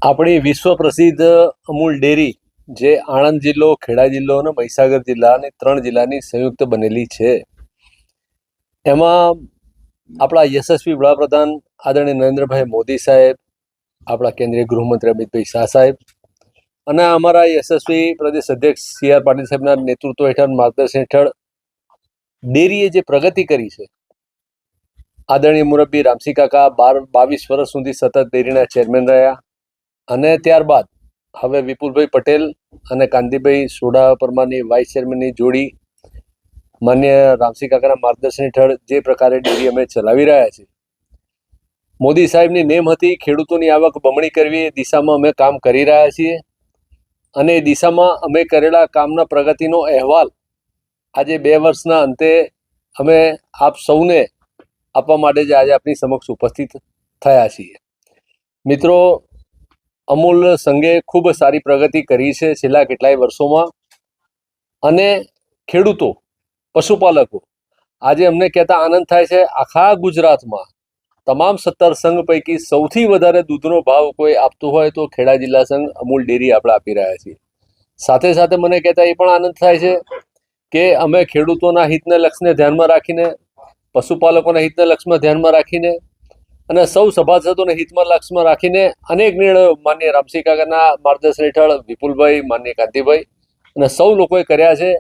આપણી વિશ્વ પ્રસિદ્ધ અમૂલ ડેરી જે આણંદ જિલ્લો, ખેડા જિલ્લો અને મહીસાગર જિલ્લા અને 3 જિલ્લાની સંયુક્ત બનેલી છે. એમાં આપણા યશસ્વી વડાપ્રધાન આદરણીય નરેન્દ્રભાઈ મોદી સાહેબ, આપણા કેન્દ્રીય ગૃહમંત્રી અમિતભાઈ શાહ સાહેબ અને અમારા યશસ્વી પ્રદેશ અધ્યક્ષ CR પાટીલ સાહેબના નેતૃત્વ હેઠળ, માર્ગદર્શન હેઠળ ડેરીએ જે પ્રગતિ કરી છે, આદરણીય મુરબ્બી રામસિંહ કાકા 22 વર્ષ સુધી સતત ડેરીના ચેરમેન રહ્યા અને ત્યારબાદ હવે વિપુલભાઈ પટેલ અને કાંતિભાઈ સોડા પરમારની વાઇસ ચેરમેનની જોડી માન્ય રામસિંહ કાકાના માર્ગદર્શન હેઠળ જે પ્રકારે ડેરી અમે ચલાવી રહ્યા છીએ, મોદી સાહેબની નેમ હતી ખેડૂતોની આવક બમણી કરવી. એ દિશામાં અમે કામ કરી રહ્યા છીએ અને એ દિશામાં અમે કરેલા કામના પ્રગતિનો અહેવાલ આજે 2 વર્ષના અંતે અમે આપ સૌને આપવા માટે જ આજે આપની સમક્ષ ઉપસ્થિત થયા છીએ. મિત્રો, અમૂલ સંઘે ખૂબ સારી પ્રગતિ કરી છે છેલ્લા કેટલાય વર્ષોમાં અને ખેડૂતો, પશુપાલકો આજે અમને કહેતા આનંદ થાય છે, આખા ગુજરાતમાં તમામ 17 સંઘ પૈકી સૌથી વધારે દૂધનો ભાવ કોઈ આપતું હોય તો ખેડા જિલ્લા સંઘ અમૂલ ડેરી આપણે આપી રહ્યા છીએ. સાથે સાથે મને કહેતા એ પણ આનંદ થાય છે કે અમે ખેડૂતોના હિતને લક્ષ્યને ધ્યાનમાં રાખીને, પશુપાલકોના હિતને લક્ષ્યમાં ધ્યાનમાં રાખીને અને સૌ સભાસદોને હિતમાં લક્ષ્યમાં રાખીને અનેક નિર્ણયો માન્ય રામસિંહ કાકાના માર્ગદર્શન હેઠળ વિપુલભાઈ, માન્ય કાંતિભાઈ અને સૌ લોકોએ કર્યા છે.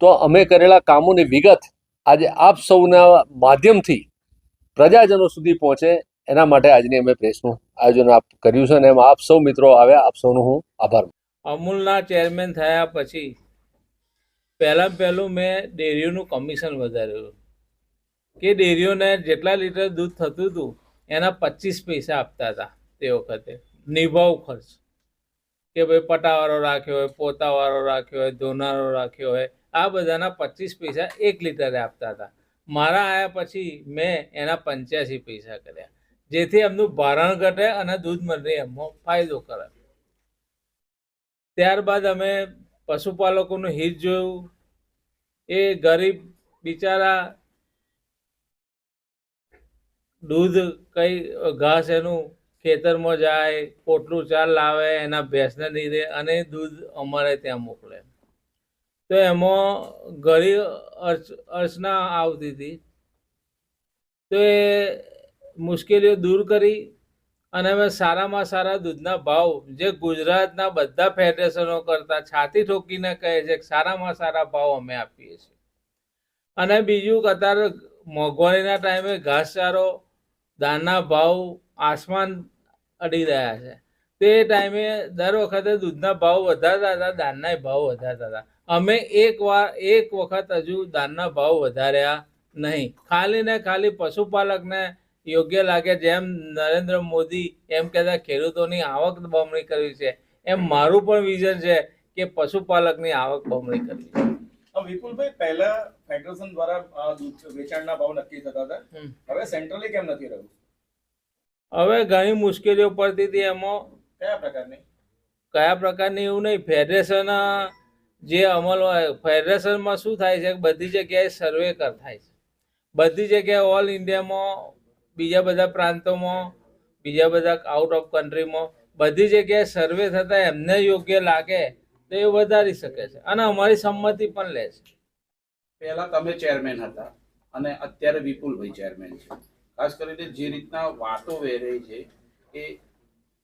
તો અમે કરેલા કામોની વિગત આજે આપ સૌના માધ્યમથી પ્રજાજનો સુધી પહોંચે એના માટે આજની અમે પ્રેસનું આયોજન કર્યું છે અને એમાં આપ સૌ મિત્રો આવ્યા. આપ સૌનો હું આભાર. અમૂલના ચેરમેન થયા પછી પહેલું મેં ડેરીઓનું કમિશન વધાર્યું કે ડેરીઓને જેટલા લીટર દૂધ થતું હતું એના 25 પૈસા આપતા હતા. તે વખતે નિભાવ ખર્ચ કે ભાઈ પટાવાળો રાખ્યો હોય, પોતાવાળો રાખ્યો હોય, ધોનારો રાખ્યો હોય, આ બધાના 25 પૈસા 1 લીટરે આપતા હતા. મારા આવ્યા પછી મેં એના 85 પૈસા કર્યા, જેથી એમનું ભારણ ઘટે અને દૂધ મંડળી એમાં ફાયદો કરે. ત્યારબાદ અમે પશુપાલકોનું હિત જોયું. એ ગરીબ બિચારા દૂધ કઈ ઘાસ એનું ખેતરમાં જાય, પોટલું ચાર લાવે, એના ભેંસને નીરે અને દૂધ અમારે ત્યાં મોકલે. તો એમાં ઘણી અર્ચના આવતી હતી. તો એ મુશ્કેલીઓ દૂર કરી અને અમે સારામાં સારા દૂધના ભાવ જે ગુજરાતના બધા ફેડરેશનો કરતા છાતી ઠોકીને કહે છે કે સારામાં સારા ભાવ અમે આપીએ છીએ. અને બીજું, કતાર મોંઘવારીના ટાઈમે ઘાસચારો, દાળના ભાવ આસમાન અડી રહ્યા છે. તે ટાઈમે દર વખતે દૂધના ભાવ વધારતા હતા, દાળના ભાવ વધારતા હતા. અમે એક વખત હજુ દાળના ભાવ વધાર્યા નહીં. ખાલી ને ખાલી પશુપાલકને યોગ્ય લાગે, જેમ નરેન્દ્ર મોદી એમ કહેતા ખેડૂતોની આવક બમણી કરવી છે, એમ મારું પણ વિઝન છે કે પશુપાલકની આવક બમણી કરવી છે. વિપુલભાઈ, પહેલા ફેડરેશન દ્વારા દૂધ વેચાણના ભાવ નક્કી થતા હતા, હવે સેન્ટ્રલી કેમ નથી રહ્યું? હવે ઘણી મુશ્કેલીઓ પડતી હતી. એમાં કયા પ્રકારની એવું નહીં, ફેડરેશન જે અમલ હોય, ફેડરેશનમાં શું થાય છે, બધી જગ્યાએ સર્વે થાય છે. બધી જગ્યાએ ઓલ ઇન્ડિયામાં, બીજા બધા પ્રાંતોમાં, બીજા બધા આઉટ ઓફ કન્ટ્રીમાં બધી જગ્યાએ સર્વે થતા એમને યોગ્ય લાગે તો એ વધારી શકે છે અને અમારી સંમતિ પણ લે છે. પહેલા તમે ચેરમેન હતા અને અત્યારે વિપુલભાઈ ચેરમેન છે. ખાસ કરીને જે રીતના વાતો વહેરાઈ છે એ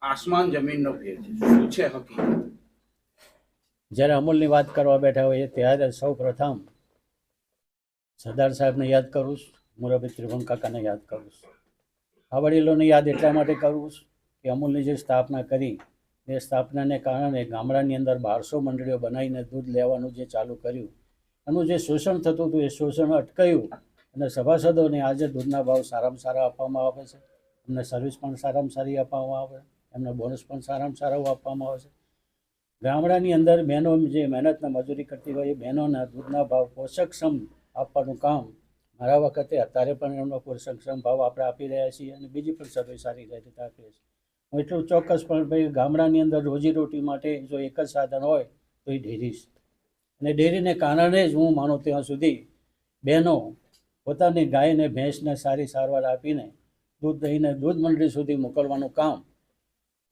આસમાન જમીનનો ફેર છે. શું છે હકીકત? જ્યારે અમૂલની વાત કરવા બેઠા હોય ત્યારે સૌ પ્રથમ સરદાર સાહેબને યાદ કરું છું, મુરબ્બી ત્રિભંગ કાકાને યાદ કરું છું. આ વડીલોને યાદ એટલા માટે કરું છું કે અમૂલની જે સ્થાપના કરી એ સ્થાપનાને કારણે ગામડાની અંદર 1200 મંડળીઓ બનાવીને દૂધ લેવાનું જે ચાલુ કર્યું, એનું જે શોષણ થતું હતું એ શોષણ અટકાયું અને સભાસદોને આજે દૂધના ભાવ સારામાં સારા આપવામાં આવે છે. એમને સર્વિસ પણ સારામાં સારી આપવામાં આવે, એમને બોનસ પણ સારામાં સારું આપવામાં આવે છે. ગામડાની અંદર બહેનો જે મહેનતને મજૂરી કરતી હોય એ બહેનોના દૂધના ભાવ પોષકક્ષમ આપવાનું કામ મારા વખતે અત્યારે પણ એમનો પોષકક્ષમ ભાવ આપણે આપી રહ્યા છીએ અને બીજી પણ સર્વિસ સારી રીતે આપીએ છીએ. હું એટલું ચોક્કસ પણ ભાઈ, ગામડાની અંદર રોજીરોટી માટે જો એક જ સાધન હોય તો એ ડેરી છે અને ડેરીને કારણે જ હું માનું ત્યાં સુધી બહેનો પોતાની ગાયને ભેંસને સારી સારવાર આપીને દૂધ દહીંને દૂધ મંડળી સુધી મોકલવાનું કામ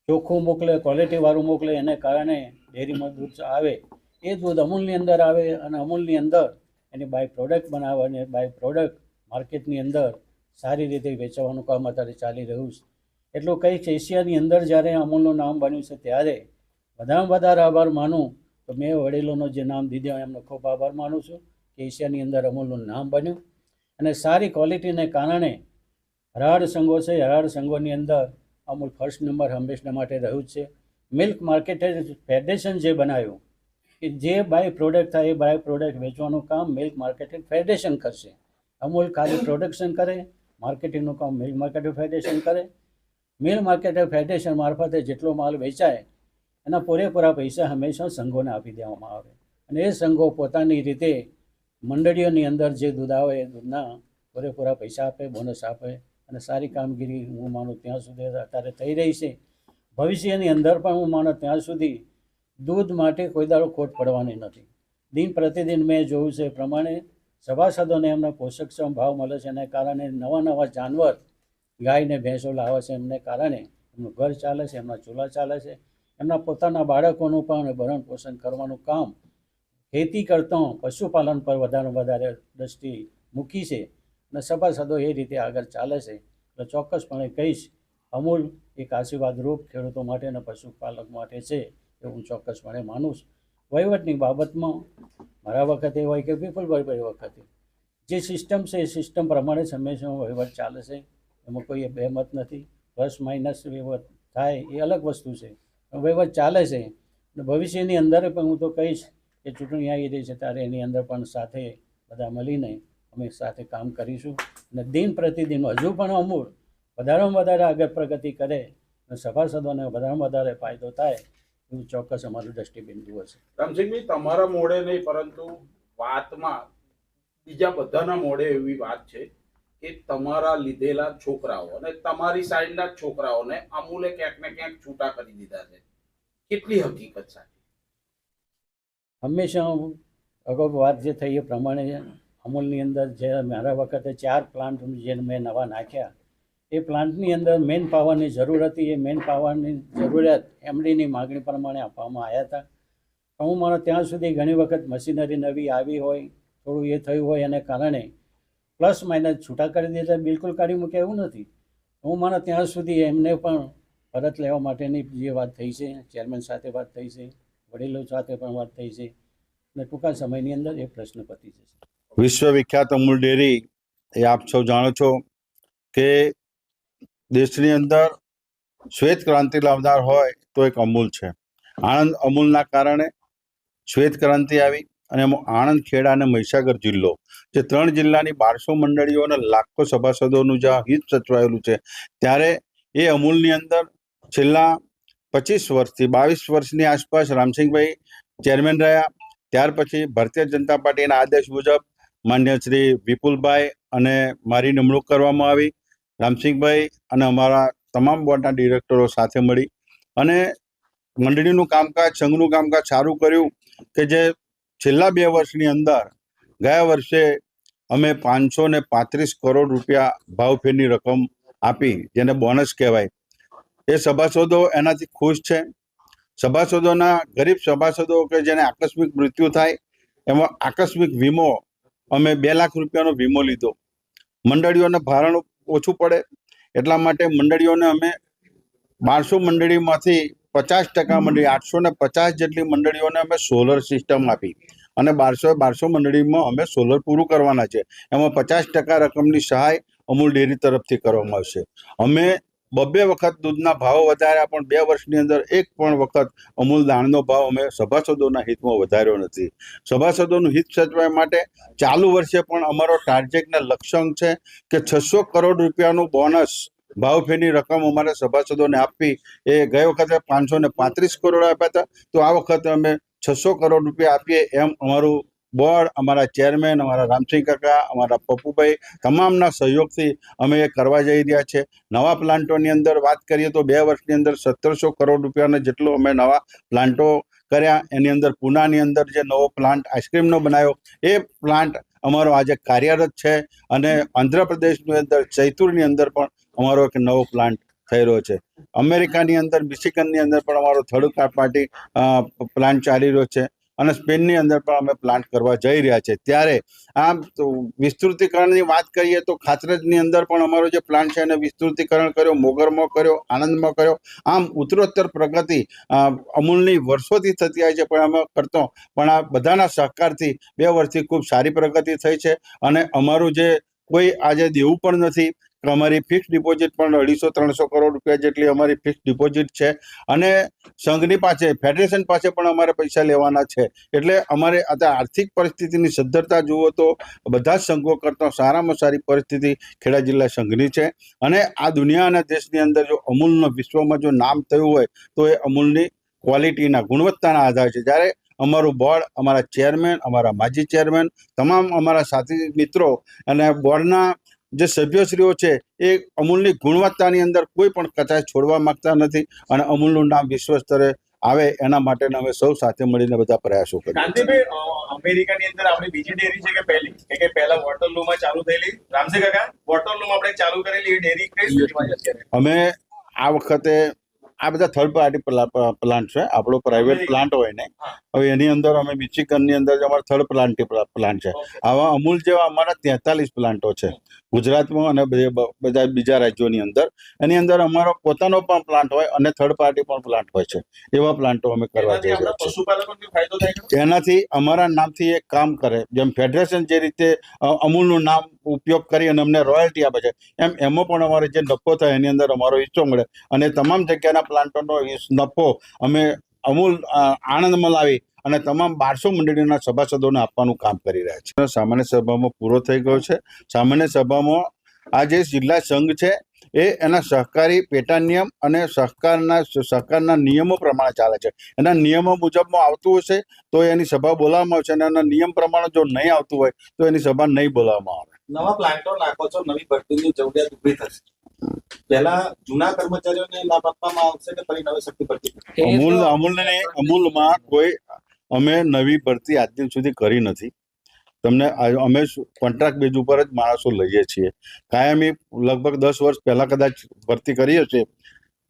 ચોખ્ખું મોકલે, ક્વોલિટીવાળું મોકલે, એને કારણે ડેરીમાં દૂધ આવે એ દૂધ અમૂલની અંદર આવે અને અમૂલની અંદર એની બાય પ્રોડક્ટ બનાવે અને બાય પ્રોડક્ટ માર્કેટની અંદર સારી રીતે વેચવાનું કામ અત્યારે ચાલી રહ્યું છે. એટલું કંઈક એશિયાની અંદર જ્યારે અમૂલનું નામ બન્યું છે ત્યારે વધારે વધારે આભાર માનું તો મેં વડીલોનો જે નામ દીધો એમનો ખૂબ આભાર માનું છું કે એશિયાની અંદર અમૂલનું નામ બન્યું અને સારી ક્વોલિટીને કારણે હરાડ સંઘો છે, હરાડ સંઘોની અંદર અમૂલ ફર્સ્ટ નંબર હંમેશના માટે રહ્યું છે. મિલ્ક માર્કેટેજ ફેડરેશન જે બનાવ્યું કે જે બાય પ્રોડક્ટ થાય એ બાય પ્રોડક્ટ વેચવાનું કામ મિલ્ક માર્કેટિંગ ફેડરેશન કરશે. અમૂલ ખાલી પ્રોડક્શન કરે, માર્કેટિંગનું કામ મિલ્ક માર્કેટિંગ ફેડરેશન કરે. મિલ્ક માર્કેટિંગ ફેડરેશન મારફતે જેટલો માલ વેચાય એના પૂરેપૂરા પૈસા હંમેશા સંઘોને આપી દેવામાં આવે અને એ સંઘો પોતાની રીતે મંડળીઓની અંદર જે દૂધ આવે એ દૂધના પૂરેપૂરા પૈસા આપે, બોનસ આપે અને સારી કામગીરી હું માનું ત્યાં સુધી અત્યારે થઈ રહી છે. ભવિષ્યની અંદર પણ હું માનું ત્યાં સુધી દૂધ માટે કોઈ દાડો ખોટ પડવાની નથી. દિન પ્રતિદિન મેં જોયું છે એ પ્રમાણે સભાસદોને એમને પોષકક્ષમ ભાવ મળે છે એને કારણે નવા જાનવર ગાય ને ભેંસો લાવે છે એમને કારણે એમનું ઘર ચાલે છે, એમના ચૂલા ચાલે છે, એમના પોતાના બાળકોનું પણ ભરણ પોષણ કરવાનું કામ ખેતી કરતાં પશુપાલન પર વધારે દ્રષ્ટિ મૂકી છે અને સભાસદો એ રીતે આગળ ચાલે છે. એટલે ચોક્કસપણે કહીશ અમૂલ એક આશીર્વાદરૂપ ખેડૂતો માટે અને પશુપાલક માટે છે એ હું ચોક્કસપણે માનું છું. વહીવટની બાબતમાં મારા વખતે હોય કે વિપુલભાઈ વખતે જે સિસ્ટમ છે એ સિસ્ટમ પ્રમાણે જ હંમેશા વહીવટ ચાલે છે, એમાં કોઈ બેમત નથી. પ્લસ માઇનસ વહીવટ થાય એ અલગ વસ્તુ છે, પણ વહીવટ ચાલે છે અને ભવિષ્યની અંદર પણ હું તો કહીશ કે ચૂંટણી આવી રહી છે ત્યારે એની અંદર પણ સાથે બધા મળીને અમે સાથે કામ કરીશું અને દિન પ્રતિદિન હજુ પણ અમૂલ વધારેમાં વધારે આગળ પ્રગતિ કરે અને સભાસદોને વધારેમાં વધારે ફાયદો થાય એવું ચોક્કસ અમારું દ્રષ્ટિબિંદુ હશે. રામસિંહભાઈ, તમારા મોઢે નહીં પરંતુ વાતમાં બીજા બધાના મોઢે એવી વાત છે કે તમારા લીધેલા છોકરાઓ અને તમારી સાઈડના છોકરાઓને અમૂલે ક્યાંક ને ક્યાંક છૂટા કરી દીધા છે. કેટલી હકીકત સાચી? હંમેશા અગાઉ વાત જે થઈ એ પ્રમાણે અમૂલની અંદર જે મારા વખતે 4 પ્લાન્ટ જે મેં નવા નાખ્યા એ પ્લાન્ટની અંદર મેન પાવરની જરૂર હતી. એ મેન પાવરની જરૂરિયાત એમડીની માગણી પ્રમાણે આપવામાં આવ્યા હતા. હું માનો ત્યાં સુધી ઘણી વખત મશીનરી નવી આવી હોય, થોડું એ થયું હોય એને કારણે પ્લસ માઇનસ છૂટા કરી દીધા, બિલકુલ કાઢી મૂકે એવું નથી. હું માનો ત્યાં સુધી એમને પણ પરત લેવા માટેની જે વાત થઈ છે, ચેરમેન સાથે વાત થઈ છે, વડીલો સાથે પણ વાત થઈ છે અને ટૂંકા સમયની અંદર એ પ્રશ્ન પતી જશે. વિશ્વવિખ્યાત અમૂલ ડેરી એ આપ સૌ જાણો છો કે દેશની અંદર શ્વેત ક્રાંતિ લાવનાર હોય તો એક અમૂલ છે. આણંદ અમૂલના કારણે શ્વેત ક્રાંતિ આવી અને આણંદ, ખેડા અને મહીસાગર જિલ્લો જે 3 જિલ્લાની 1200 મંડળીઓ અને લાખો સભાસદોનું જ્યાં હિત સચવાયેલું છે ત્યારે એ અમૂલની અંદર છેલ્લા 25 વર્ષથી 22 વર્ષની આસપાસ રામસિંહભાઈ ચેરમેન રહ્યા. ત્યાર પછી ભારતીય જનતા પાર્ટીના આદેશ મુજબ માન્ય શ્રી વિપુલભાઈ અને મારી નિમણૂક કરવામાં આવી. રામસિંહભાઈ અને અમારા તમામ બોર્ડના ડિરેક્ટરો સાથે મળી અને મંડળીનું કામકાજ, સંઘનું કામકાજ સારું કર્યું કે જે છેલ્લા 2 વર્ષની અંદર ગયા વર્ષે અમે 535 કરોડ રૂપિયા ભાવફેરની રકમ આપી, જેને બોનસ કહેવાય. એ સભાસદો એનાથી ખુશ છે. સભાસદોના ગરીબ સભાસદો કે જેને આકસ્મિક મૃત્યુ થાય એમાં આકસ્મિક વીમો અમે 2 લાખ રૂપિયાનો વીમો લીધો. મંડળીઓને ભારણ ઓછું પડે એટલા માટે મંડળીઓને અમે 1200 મંડળીમાંથી 50% મંડળી 850 જેટલી મંડળીઓને અમે સોલર સિસ્ટમ આપી અને 1200 મંડળીમાં અમે સોલર પૂરું કરવાના છે. એમાં 50% રકમની સહાય અમૂલ ડેરી તરફથી કરવામાં આવશે. અમે 2 વખત દૂધના ભાવ વધાર્યા પણ 2 વર્ષની અંદર એક પણ વખત અમૂલ દાણનો ભાવ અમે સભાસદોના હિતમાં વધાર્યો નથી. સભાસદોનું હિત સચવાય માટે ચાલુ વર્ષે પણ અમારો ટાર્ગેટ ને લક્ષ્યાંક છે કે 600 કરોડ રૂપિયાનું બોનસ ભાવફેરની રકમ અમારા સભાસદોને આપવી. એ ગઈ વખતે 535 કરોડ આપ્યા હતા, તો આ વખતે અમે 600 કરોડ રૂપિયા આપીએ એમ અમારું બોર્ડ, અમારા ચેરમેન, અમારા રામસિંહ કાકા, અમારા પપ્પુભાઈ તમામના સહયોગથી અમે એ કરવા જઈ રહ્યા છે. નવા પ્લાન્ટોની અંદર વાત કરીએ તો 2 વર્ષની અંદર 1700 કરોડ રૂપિયાના જેટલો અમે નવા પ્લાન્ટો કર્યા. એની અંદર પૂનાની અંદર જે નવો પ્લાન્ટ આઈસ્ક્રીમનો બનાવ્યો એ પ્લાન્ટ અમારો આજે કાર્યરત છે અને આંધ્રપ્રદેશની અંદર ચૈતુરની અંદર પણ અમારો એક નવો પ્લાન્ટ થઈ રહ્યો છે. અમેરિકાની અંદર મિશિગનની અંદર પણ અમારો થર્ડ પાર્ટી પ્લાન્ટ ચાલી રહ્યો છે અને સ્પેનની અંદર પણ અમે પ્લાન્ટ કરવા જઈ રહ્યા છે. ત્યારે આમ તો વિસ્તૃતિકરણની વાત કરીએ તો ખાતરજની અંદર પણ અમારો જે પ્લાન્ટ છે એને વિસ્તૃતિકરણ કર્યો, મોગરમાં કર્યો, આણંદમાં કર્યો. આમ ઉત્તરોત્તર પ્રગતિ અમૂલની વર્ષોથી થતી આવી છે, પણ અમે કરતો પણ આ બધાના સહકારથી 2 વર્ષથી ખૂબ સારી પ્રગતિ થઈ છે. અને અમારું જે કોઈ આજે દેવું પણ નથી. અમારી ફિક્સ ડિપોઝિટ પણ 250-300 કરોડ રૂપિયા જેટલી અમારી ફિક્સ ડિપોઝિટ છે અને સંઘની પાસે, ફેડરેશન પાસે પણ અમારે પૈસા લેવાના છે. એટલે અમારે અત્યારે આર્થિક પરિસ્થિતિની સદ્ધરતા જુઓ તો બધા જ સંઘો કરતાં સારામાં સારી પરિસ્થિતિ ખેડા જિલ્લા સંઘની છે. અને આ દુનિયા અને દેશની અંદર જો અમૂલનો વિશ્વમાં જો નામ થયું હોય તો એ અમૂલની ક્વોલિટીના, ગુણવત્તાના આધારે છે. જ્યારે અમારું બોર્ડ, અમારા ચેરમેન, અમારા માજી ચેરમેન, તમામ અમારા સાથી મિત્રો અને બોર્ડના જે સભ્યશ્રીઓ છે એ અમૂલની ગુણવત્તાની અંદર કોઈ પણ કચાશ છોડવા માંગતા નથી અને અમૂલનું નામ વિશ્વ સ્તરે આવે એના માટે અમે સૌ સાથે મળીને બધા પ્રયાસો કરીએ. કાંતિભાઈ, અમેરિકાની અંદર આપણી બીજી ડેરી છે કે પહેલી? કે પહેલા વોટરલૂમાં ચાલુ થયેલી રામજી કાકા, વોટરલૂમાં આપણે ચાલુ કરેલી એ ડેરી કઈ સ્થિતિમાં છે અત્યારે? અમે આ વખતે આ બધા થર્ડ પાર્ટી પ્લાન્ટ છે, આપણો પ્રાઇવેટ પ્લાન્ટ હોય ને. હવે એની અંદર અમે મિશિગનની અંદર અમારો થર્ડ પ્લાન્ટ છે. આવા અમૂલ જેવા અમારા 43 પ્લાન્ટો છે ગુજરાતમાં અને બધા બીજા રાજ્યોની અંદર. એની અંદર અમારો પોતાનો પણ પ્લાન્ટ હોય અને થર્ડ પાર્ટી પણ પ્લાન્ટ હોય છે. એવા પ્લાન્ટો અમે કરવા જઈ રહ્યા છીએ. પશુપાલકોને ફાયદો થાય છે? એનાથી અમારા નામથી એક કામ કરે, જેમ ફેડરેશન જે રીતે અમૂલનું નામ ઉપયોગ કરી અને અમને રોયલ્ટી આપે છે, એમાં પણ અમારે જે નફો થાય એની અંદર અમારો હિસ્સો મળે અને તમામ જગ્યાના પ્લાન્ટોનો નફો અમે અમૂલ આણંદમાં લાવી અને તમામ 1200 મંડળીના સભાસદોને આપવાનું કામ કરી રહ્યા છે. સામાન્ય સભામાં પૂરો થઈ ગયો છે. સામાન્ય સભામાં આ જે જિલ્લા સંઘ છે એ એના સહકારી પેટા નિયમ અને સહકારના નિયમો પ્રમાણે ચાલે છે. એના નિયમો મુજબમાં આવતું હશે તો એની સભા બોલાવવામાં આવશે અને એના નિયમ પ્રમાણે જો નહીં આવતું હોય તો એની સભા નહીં બોલાવવામાં આવે. નવા પ્લાન્ટો નાખો છો, નવી ભરતીની જરૂરિયાત ઉભી થશે. પહેલા જૂના કર્મચારીઓને લાભ આપવામાં આવશે કે ફરી નવી શક્તિ ભરતી? અમૂલમાં કોઈ અમે નવી ભરતી આજ દિન સુધી કરી નથી. તમને અમે કોન્ટ્રાક્ટ બેઝ ઉપર જ માણસો લઈએ છીએ. કાયમી લગભગ 10 વર્ષ પહેલા કદાચ ભરતી કરી હશે,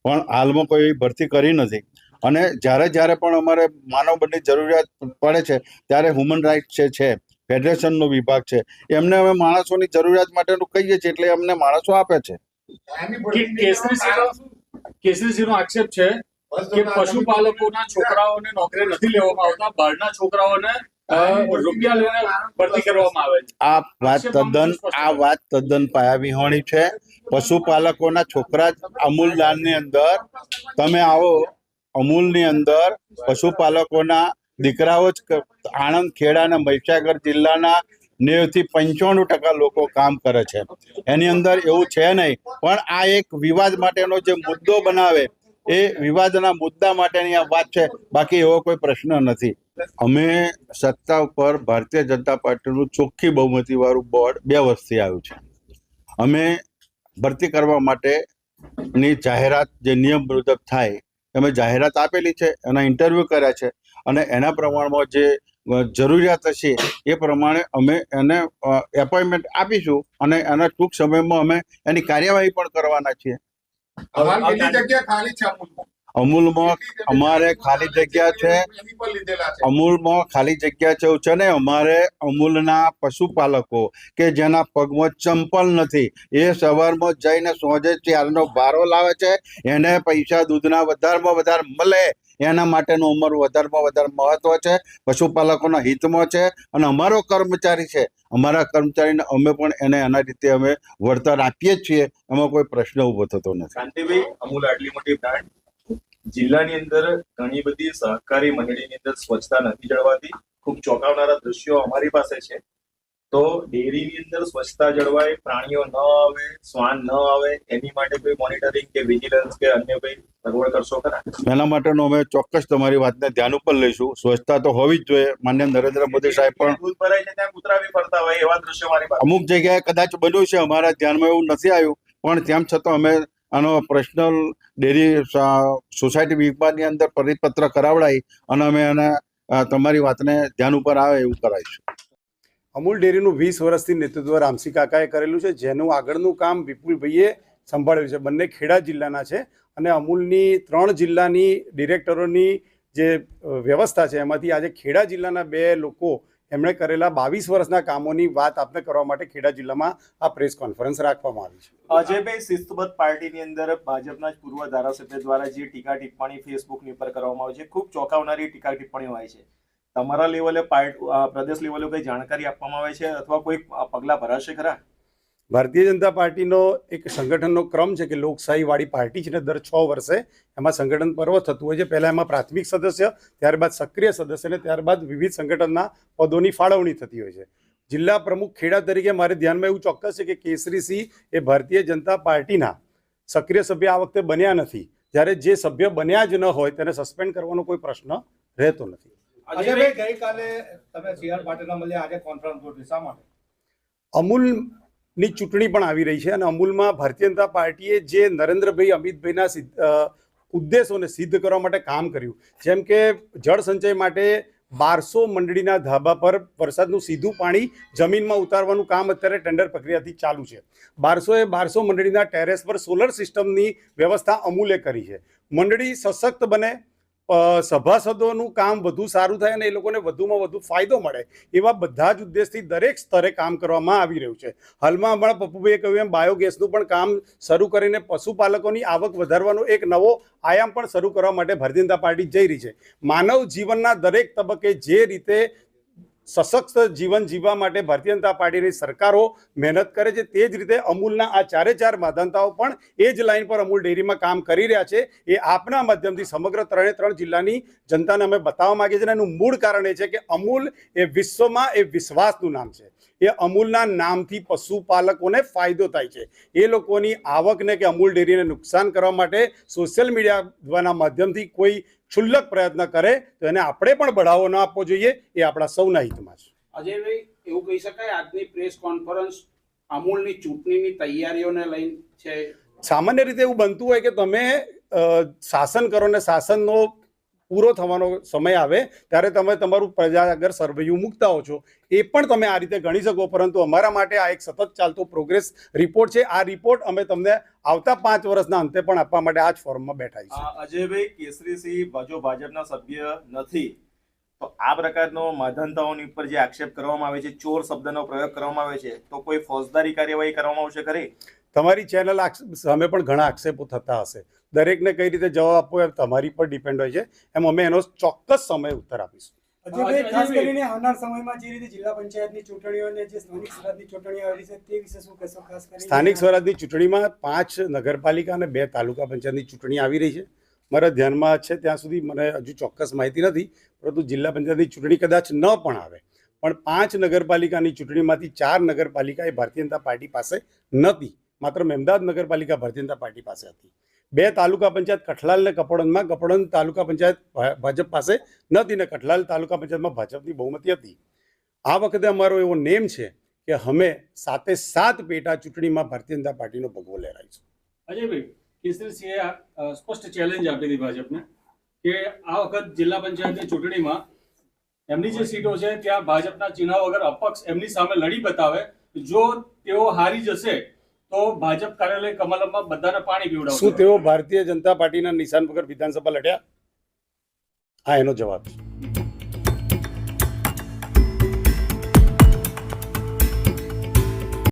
પણ હાલમાં કોઈ ભરતી કરી નથી. અને જ્યારે પણ અમારે માનવબળની જરૂરિયાત પડે છે ત્યારે હ્યુમન રાઇટ્સ છે, ફેડરેશનનો વિભાગ છે, એમને અમે માણસોની જરૂરિયાત માટેનું કહીએ છીએ એટલે અમને માણસો આપે છે. કેસરીસીનો આક્ષેપ છે કે પશુપાલકોના છોકરાઓને નોકરી નથી લેવામાં આવતા, બહારના છોકરાઓને રૂપિયા લઈને ભરતી કરવામાં આવે છે. આ વાત તદ્દન પાયાવિહોણી છે. પશુપાલકોના છોકરા જ અમૂલદાનની અંદર તમે આવો, અમૂલની અંદર પશુપાલકોના દીકરાઓ જ આણંદ, ખેડા અને મહીસાગર જિલ્લાના 90-95% લોકો કામ કરે છે. એની અંદર એવું છે નહીં, પણ આ એક વિવાદ માટેનો જે મુદ્દો બનાવે એ વિવાદના મુદ્દા માટેની આ વાત છે, બાકી એવો કોઈ પ્રશ્ન નથી. અમે સત્તા ઉપર ભારતીય જનતા પાર્ટીનું ચોખ્ખી બહુમતીવાળું બોર્ડ 2 વર્ષથી આવ્યું છે. અમે ભરતી કરવા માટેની જાહેરાત જે નિયમ મુજબ થાય અમે જાહેરાત આપેલી છે, એના ઇન્ટરવ્યૂ કર્યા છે અને એના પ્રમાણમાં જે જરૂરિયાત હશે એ પ્રમાણે અમે એને એપોઇન્ટમેન્ટ આપીશું અને એના ટૂંક સમયમાં અમે એની કાર્યવાહી પણ કરવાના છીએ. અમૂલમાં અમારે ખાલી જગ્યા છે. અમૂલમાં ખાલી જગ્યા છે એવું છે ને, અમારે અમૂલના પશુપાલકો કે જેના પગમાં ચંપલ નથી એ સવારમાં જઈને સોજે 4નો ભારો લાવે છે, એને પૈસા દૂધના વધારમાં વધારે મળે એના માટેનું અમારું વધારમાં વધારે મહત્વ છે. પશુપાલકોના હિતમાં છે અને અમારો કર્મચારી છે, અમારા કર્મચારીને અમે પણ એને એના રીતે અમે વળતર આપીએ જ છીએ. એમાં કોઈ પ્રશ્ન ઊભો થતો નથી. કાંતિભાઈ, અમૂલ આટલી મોટી બ્રાન્ડ, જિલ્લાની અંદર ઘણી બધી સહકારી મંડળીની અંદર સ્વચ્છતા નથી જળવાતી. ખૂબ ચોંકાવનારા દ્રશ્યો અમારી પાસે છે. તો ડેરીની અંદર સ્વચ્છતા જળવાય, પ્રાણીઓ ન આવે, શ્વાન ન આવે, એની માટે કોઈ મોનિટરિંગ કે વિજિલન્સ કે અન્ય કોઈ સગવડ કરશો ખરા? એના માટેનો અમે ચોક્કસ તમારી વાતને ધ્યાન ઉપર લઈશું. સ્વચ્છતા તો હોવી જ જોઈએ. માન્ય નરેન્દ્ર મોદી સાહેબ પણ દૂધ ભરાય છે ત્યાં કૂતરા બી ફરતા હોય એવા દ્રશ્યો મારી પાસે અમુક જગ્યાએ કદાચ બન્યું છે, અમારા ધ્યાનમાં એવું નથી આવ્યું, પણ તેમ છતાં અમે આનો પર્સનલ ડેરી સોસાયટી વિભાગની અંદર પરિપત્ર કરાવડાવી અને અમે એને તમારી વાતને ધ્યાન ઉપર આવે એવું કરાવીશું. અમૂલ ડેરીનું 20 વર્ષથી નેતૃત્વ રામસિંહ કાકાએ કરેલું છે, જેનું આગળનું કામ વિપુલભાઈએ સંભાળ્યું છે. બંને ખેડા જિલ્લાના છે અને અમૂલની 3 જિલ્લાની ડિરેક્ટરોની જે વ્યવસ્થા છે એમાંથી આજે ખેડા જિલ્લાના 2 લોકો એમણે કરેલા 22 વર્ષના કામોની વાત આપને કરવા માટે ખેડા જિલ્લામાં આ પ્રેસ કોન્ફરન્સ રાખવામાં આવી છે. અજયભાઈ, શિસ્તબદ્ધ પાર્ટીની અંદર ભાજપના જ પૂર્વ ધારાસભ્ય દ્વારા જે ટીકા ટિપ્પણી ફેસબુકની ઉપર કરવામાં આવે છે, ખૂબ ચોંકાવનારી ટીકા ટિપ્પણીઓ હોય છે. તમારા લેવલે પ્રદેશ લેવલે કોઈ જાણકારી આપવામાં આવે છે અથવા કોઈ પગલાં ભરાશે ખરા? ભારતીય જનતા પાર્ટીનો એક સંગઠનનો ક્રમ છે કે લોકશાહીવાળી પાર્ટી છે ને દર 6 વર્ષે એમાં સંગઠન પર્વ થતું હોય છે. પહેલાં એમાં પ્રાથમિક સદસ્ય, ત્યારબાદ સક્રિય સદસ્ય અને ત્યારબાદ વિવિધ સંગઠનના પદોની ફાળવણી થતી હોય છે. જિલ્લા પ્રમુખ ખેડા તરીકે મારે ધ્યાનમાં એવું ચોક્કસ છે કે કેસરીસિંહ એ ભારતીય જનતા પાર્ટીના સક્રિય સભ્ય આ વખતે બન્યા નથી. જ્યારે જે સભ્ય બન્યા જ ન હોય તેને સસ્પેન્ડ કરવાનો કોઈ પ્રશ્ન રહેતો નથી. અજયભાઈ, ગઈકાલે તમે CR પાટીલના મળ્યા, આજે કોન્ફરન્સ ગોઠવી, શા માટે? અમૂલની ચૂંટણી પણ આવી રહી છે અને અમૂલમાં ભારતીય જનતા પાર્ટીએ જે નરેન્દ્રભાઈ અમિતભાઈના ઉદ્દેશોને સિદ્ધ કરવા માટે કામ કર્યું, જેમ કે જળ સંચય માટે 1200 મંડળીના ધાબા પર વરસાદનું સીધું પાણી જમીનમાં ઉતારવાનું કામ અત્યારે ટેન્ડર પ્રક્રિયાથી ચાલુ છે. 1200 મંડળીના ટેરેસ પર સોલર સિસ્ટમની વ્યવસ્થા અમૂલે કરી છે. મંડળી સશક્ત બને, સભાસદોનું કામ વધુ સારું થાય અને એ લોકોને વધુમાં વધુ ફાયદો મળે, એવા બધા જ ઉદ્દેશથી દરેક સ્તરે કામ કરવામાં આવી રહ્યું છે. હાલમાં હમણાં પપ્પુભાઈએ કહ્યું એમ બાયોગેસનું પણ કામ શરૂ કરીને પશુપાલકોની આવક વધારવાનો એક નવો આયામ પણ શરૂ કરવા માટે ભારતીય જનતા પાર્ટી જઈ રહી છે. માનવ જીવનના દરેક તબક્કે જે રીતે સશક્ત જીવન જીવવા માટે ભારતીય જનતા પાર્ટીની સરકારો મહેનત કરે છે, તે જ રીતે અમૂલના આ 4 માધાનતાઓ પણ એ જ લાઈન પર અમૂલ ડેરીમાં કામ કરી રહ્યા છે. એ આપના માધ્યમથી સમગ્ર 3 જિલ્લાની જનતાને અમે બતાવવા માંગીએ છીએ. એનું મૂળ કારણ એ છે કે અમૂલ એ વિશ્વમાં એ વિશ્વાસનું નામ છે. એ અમૂલના નામથી પશુપાલકોને ફાયદો થાય છે. એ લોકોની આવકને કે અમૂલ ડેરીને નુકસાન કરવા માટે સોશિયલ મીડિયાના માધ્યમથી કોઈ ક્ષુલ્લક પ્રયત્ન કરે તો એને આપણે પણ બઢાવો ન આપવો જોઈએ. એ આપણા સૌના હિતમાં છે. અજયભાઈ, એવું કહી શકાય આજની પ્રેસ કોન્ફરન્સ અમૂલની ચૂંટણીની તૈયારીઓને લઈને છે? સામાન્ય રીતે એવું બનતું હોય કે તમે શાસન કરો ને શાસનનો પૂરો થવાનો સમય આવે ત્યારે તમે તમારું પ્રજા આગળ સર્વેયું મૂકતા હો છો. એ પણ તમે આ રીતે ગણી શકો, પરંતુ અમારા માટે આ એક સતત ચાલતો પ્રોગ્રેસ રિપોર્ટ છે. આ રિપોર્ટ અમે તમને આવતા 5 વર્ષના અંતે પણ આપવા માટે આ જ ફોરમમાં બેઠા છીએ. અજયભાઈ, કેસરીસિંહ ભાજપના સભ્ય નથી તો આ પ્રકારનો માધાનતાઓની ઉપર જે આક્ષેપ કરવામાં આવે છે, ચોર શબ્દનો પ્રયોગ કરવામાં આવે છે, તો કોઈ ફોજદારી કાર્યવાહી કરવામાં આવશે ખરી? તમારી ચેનલ સામે પણ ઘણા આક્ષેપો થતા હશે. દરેકને કઈ રીતે જવાબ આપવો એ તમારી પર ડિપેન્ડ હોય છે. એમ અમે એનો ચોક્કસ સમય ઉત્તર આપીશું. અજયભાઈ, ખાસ કરીને આવનાર સમયમાં જે રીતે જિલ્લા પંચાયતની ચૂંટણીઓ અને જે સ્થાનિક સ્વરાજની ચૂંટણીઓ આવી છે તે વિશે શું કહેશો? ખાસ કરીને સ્થાનિક સ્વરાજની ચૂંટણીમાં 5 નગરપાલિકા અને 2 તાલુકા પંચાયતની ચૂંટણી આવી રહી છે. મારા ધ્યાનમાં છે ત્યાં સુધી મને હજુ ચોક્કસ માહિતી નથી, પરંતુ જિલ્લા પંચાયતની ચૂંટણી કદાચ ન પણ આવે, પણ 5 નગરપાલિકાની ચૂંટણીમાંથી 4 નગરપાલિકા એ ભારતીય જનતા પાર્ટી પાસે નથી. માત્ર અમદાવાદ નગરપાલિકા ભારતીય જનતા પાર્ટી પાસે હતી. 2 તાલુકા પંચાયત કઠલાલ અને કપોડનમાં કપોડન તાલુકા પંચાયત ભાજપ પાસે નથી ને કઠલાલ તાલુકા પંચાયતમાં ભાજપની બહુમતી હતી. આ વખતે અમારો એવો નેમ છે કે અમે 7 પેટા ચૂંટણીમાં ભારતીય જનતા પાર્ટીનો ભગવો લહેરાઈશું. અજયભાઈ, કેસરીસિંહે સ્પષ્ટ ચેલેન્જ આપી હતી ભાજપને કે આ વખત જિલ્લા પંચાયતની ચૂંટણીમાં એમની જે સીટો છે ત્યાં ભાજપના ચિહ્ન વગર અપક્ષ એમની સામે લડી બતાવે. જો તેઓ હારી જશે તો ભાજપ કાર્યાલય કમલમમાં બધાને પાણી પીવડાવશે. શું તેઓ ભારતીય જનતા પાર્ટીના નિશાન વગર વિધાનસભા લડ્યા? આ એનો જવાબ છે.